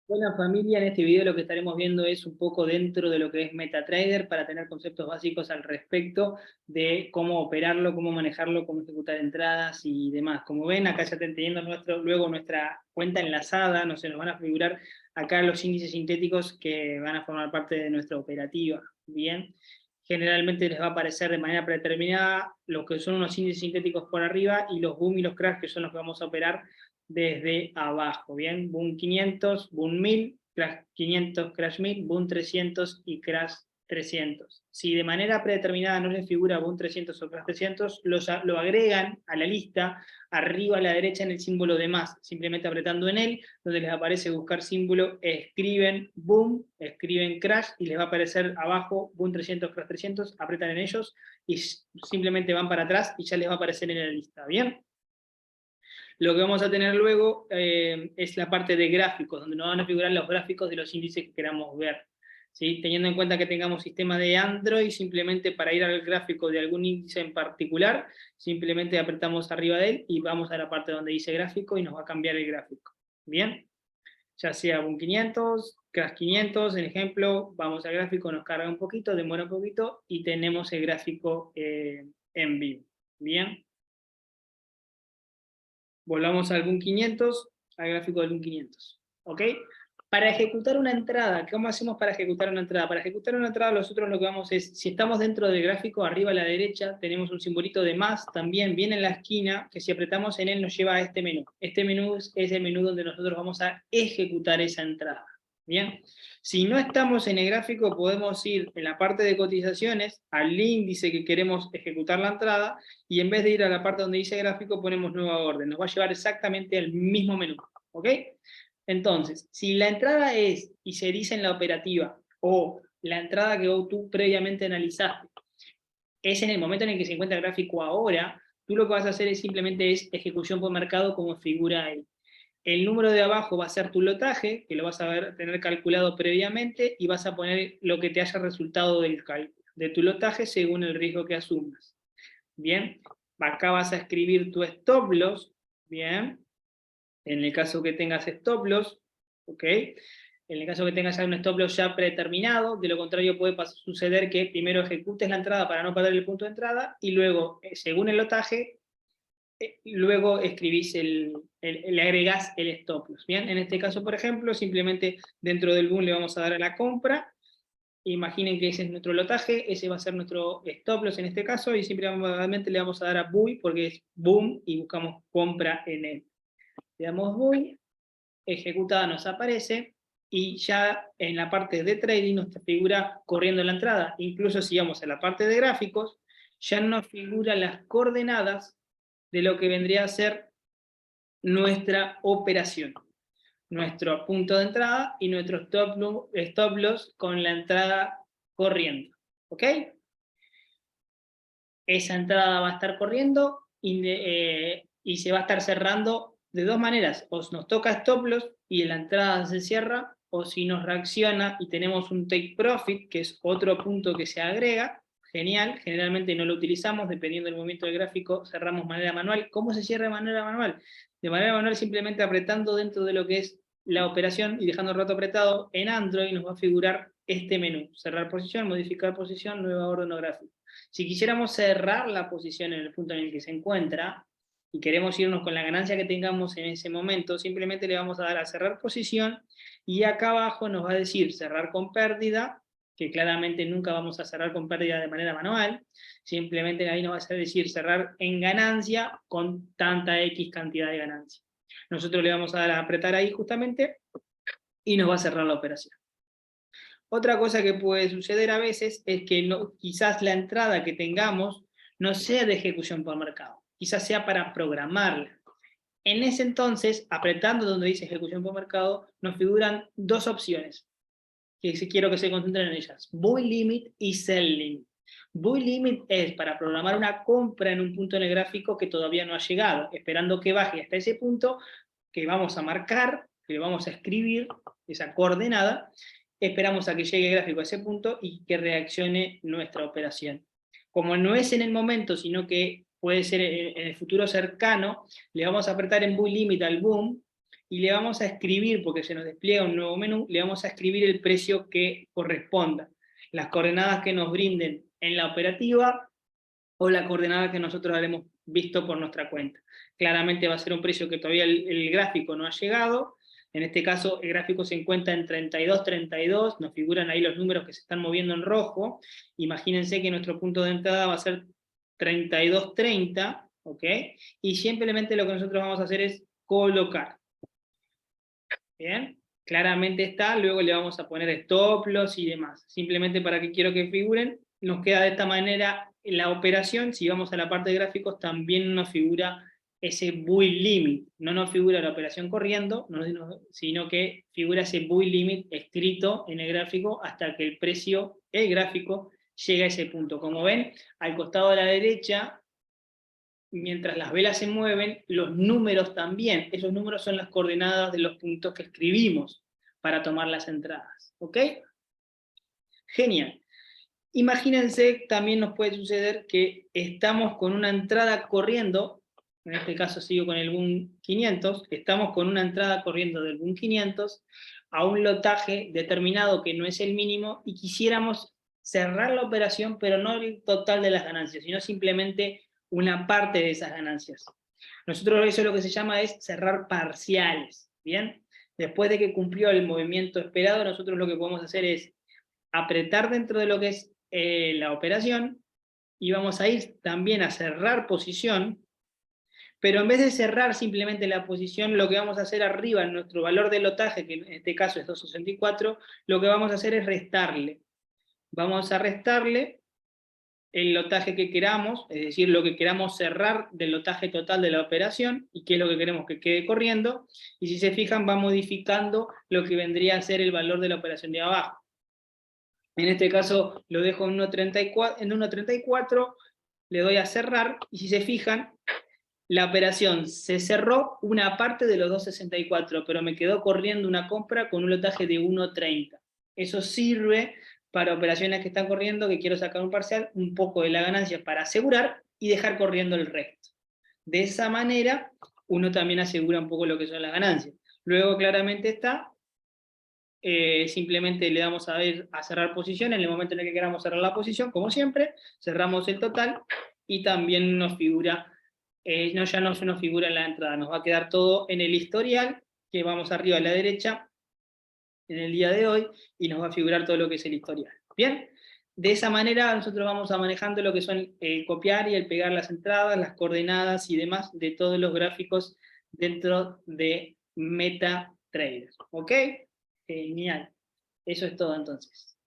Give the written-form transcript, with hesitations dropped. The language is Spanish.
Buena familia, en este video lo que estaremos viendo es un poco dentro de lo que es MetaTrader para tener conceptos básicos al respecto de cómo operarlo, cómo manejarlo, cómo ejecutar entradas y demás. Como ven, acá ya teniendo luego nuestra cuenta enlazada, nos van a figurar acá los índices sintéticos que van a formar parte de nuestra operativa. Bien, generalmente les va a aparecer de manera predeterminada lo que son unos índices sintéticos por arriba y los boom y los crash que son los que vamos a operar desde abajo, ¿bien? Boom 500, Boom 1000, Crash 500, Crash 1000, Boom 300 y Crash 300. Si de manera predeterminada no les figura Boom 300 o Crash 300, lo agregan a la lista, arriba a la derecha en el símbolo de más, simplemente apretando en él, donde les aparece buscar símbolo, escriben Boom, escriben Crash, y les va a aparecer abajo Boom 300, Crash 300, apretan en ellos, y simplemente van para atrás, y ya les va a aparecer en la lista, ¿bien? Lo que vamos a tener luego es la parte de gráficos, donde nos van a figurar los gráficos de los índices que queramos ver. ¿Sí? Teniendo en cuenta que tengamos sistema de Android, simplemente para ir al gráfico de algún índice en particular, simplemente apretamos arriba de él y vamos a la parte donde dice gráfico y nos va a cambiar el gráfico. ¿Bien? Ya sea un 500, Crash 500, en ejemplo, vamos al gráfico, nos carga un poquito, demora un poquito y tenemos el gráfico en vivo. ¿Bien? Volvamos al Boom 500, al gráfico del Boom 500. ¿Ok? Para ejecutar una entrada, ¿cómo hacemos para ejecutar una entrada? Para ejecutar una entrada nosotros lo que vamos es, si estamos dentro del gráfico, arriba a la derecha, tenemos un simbolito de más, también viene en la esquina, que si apretamos en él nos lleva a este menú. Este menú es el menú donde nosotros vamos a ejecutar esa entrada. ¿Bien? Si no estamos en el gráfico, podemos ir en la parte de cotizaciones, al índice que queremos ejecutar la entrada, y en vez de ir a la parte donde dice gráfico, ponemos nueva orden. Nos va a llevar exactamente al mismo menú. ¿Ok? Entonces, si la entrada es, y se dice en la operativa, o la entrada que tú previamente analizaste, es en el momento en el que se encuentra el gráfico ahora, tú lo que vas a hacer es simplemente ejecución por mercado como figura ahí. El número de abajo va a ser tu lotaje, que lo vas a tener calculado previamente, y vas a poner lo que te haya resultado del cálculo de tu lotaje según el riesgo que asumas. Bien, acá vas a escribir tu stop loss, bien, en el caso que tengas stop loss, ok, en el caso que tengas un stop loss ya predeterminado, de lo contrario puede suceder que primero ejecutes la entrada para no perder el punto de entrada, y luego, según el lotaje, luego escribís le agregás el stop loss, bien, en este caso por ejemplo, simplemente dentro del boom le vamos a dar a la compra. Imaginen que ese es nuestro lotaje, ese va a ser nuestro stop loss en este caso, y simplemente le vamos a dar a buy porque es boom y buscamos compra en él. Le damos buy, ejecutada nos aparece, y ya en la parte de trading nos figura corriendo la entrada. Incluso si vamos a la parte de gráficos, ya nos figuran las coordenadas de lo que vendría a ser nuestra operación. Nuestro punto de entrada y nuestro stop loss con la entrada corriendo. ¿Ok? Esa entrada va a estar corriendo y se va a estar cerrando de dos maneras. O nos toca stop loss y la entrada se cierra, o si nos reacciona y tenemos un take profit, que es otro punto que se agrega, genial, generalmente no lo utilizamos, dependiendo del movimiento del gráfico, cerramos de manera manual. ¿Cómo se cierra de manera manual? De manera manual simplemente apretando dentro de lo que es la operación y dejando el rato apretado. En Android nos va a figurar este menú: cerrar posición, modificar posición, nueva orden o gráfico. Si quisiéramos cerrar la posición en el punto en el que se encuentra y queremos irnos con la ganancia que tengamos en ese momento, simplemente le vamos a dar a cerrar posición, y acá abajo nos va a decir cerrar con pérdida, que claramente nunca vamos a cerrar con pérdida de manera manual, simplemente ahí nos va a decir cerrar en ganancia con tanta X cantidad de ganancia. Nosotros le vamos a dar a apretar ahí justamente y nos va a cerrar la operación. Otra cosa que puede suceder a veces es que quizás la entrada que tengamos no sea de ejecución por mercado, quizás sea para programarla. En ese entonces, apretando donde dice ejecución por mercado, nos figuran dos opciones, que quiero que se concentren en ellas: buy limit y sell limit. Buy limit es para programar una compra en un punto en el gráfico que todavía no ha llegado, esperando que baje hasta ese punto que vamos a marcar, que vamos a escribir, esa coordenada, esperamos a que llegue el gráfico a ese punto y que reaccione nuestra operación. Como no es en el momento, sino que puede ser en el futuro cercano, le vamos a apretar en buy limit al boom, y le vamos a escribir, porque se nos despliega un nuevo menú, le vamos a escribir el precio que corresponda, las coordenadas que nos brinden en la operativa, o la coordenada que nosotros habremos visto por nuestra cuenta. Claramente va a ser un precio que todavía el gráfico no ha llegado. En este caso el gráfico se encuentra en 32.32, nos figuran ahí los números que se están moviendo en rojo. Imagínense que nuestro punto de entrada va a ser 32.30, ¿ok? Y simplemente lo que nosotros vamos a hacer es colocar. ¿Bien? Claramente está, luego le vamos a poner stop loss y demás. Simplemente para que quiero que figuren, nos queda de esta manera la operación. Si vamos a la parte de gráficos, también nos figura ese buy limit. No nos figura la operación corriendo, sino que figura ese buy limit escrito en el gráfico hasta que el precio, el gráfico, llega a ese punto. Como ven, al costado de la derecha, mientras las velas se mueven, los números también. Esos números son las coordenadas de los puntos que escribimos para tomar las entradas. ¿Ok? Genial. Imagínense, también nos puede suceder que estamos con una entrada corriendo, en este caso sigo con el boom 500, estamos con una entrada corriendo del boom 500 a un lotaje determinado que no es el mínimo, y quisiéramos cerrar la operación, pero no el total de las ganancias, sino simplemente una parte de esas ganancias. Nosotros eso lo que se llama es cerrar parciales, ¿bien? Después de que cumplió el movimiento esperado, nosotros lo que podemos hacer es apretar dentro de lo que es la operación, y vamos a ir también a cerrar posición, pero en vez de cerrar simplemente la posición, lo que vamos a hacer arriba en nuestro valor de lotaje, que en este caso es 264, lo que vamos a hacer es restarle. Vamos a restarle el lotaje que queramos, es decir, lo que queramos cerrar del lotaje total de la operación, y qué es lo que queremos que quede corriendo, y si se fijan va modificando lo que vendría a ser el valor de la operación de abajo. En este caso lo dejo en 1.34, le doy a cerrar, y si se fijan, la operación se cerró una parte de los 2.64, pero me quedó corriendo una compra con un lotaje de 1.30. Eso sirve para operaciones que están corriendo, que quiero sacar un parcial, un poco de la ganancia para asegurar y dejar corriendo el resto. De esa manera, uno también asegura un poco lo que son las ganancias. Luego claramente está, simplemente le damos a cerrar posición, en el momento en el que queramos cerrar la posición, como siempre, cerramos el total, y también nos figura, ya no se nos figura en la entrada, nos va a quedar todo en el historial, que vamos arriba a la derecha, en el día de hoy, y nos va a figurar todo lo que es el historial. Bien, de esa manera nosotros vamos a manejando lo que son el copiar y el pegar las entradas, las coordenadas y demás de todos los gráficos dentro de MetaTrader. ¿Ok? Genial. Eso es todo entonces.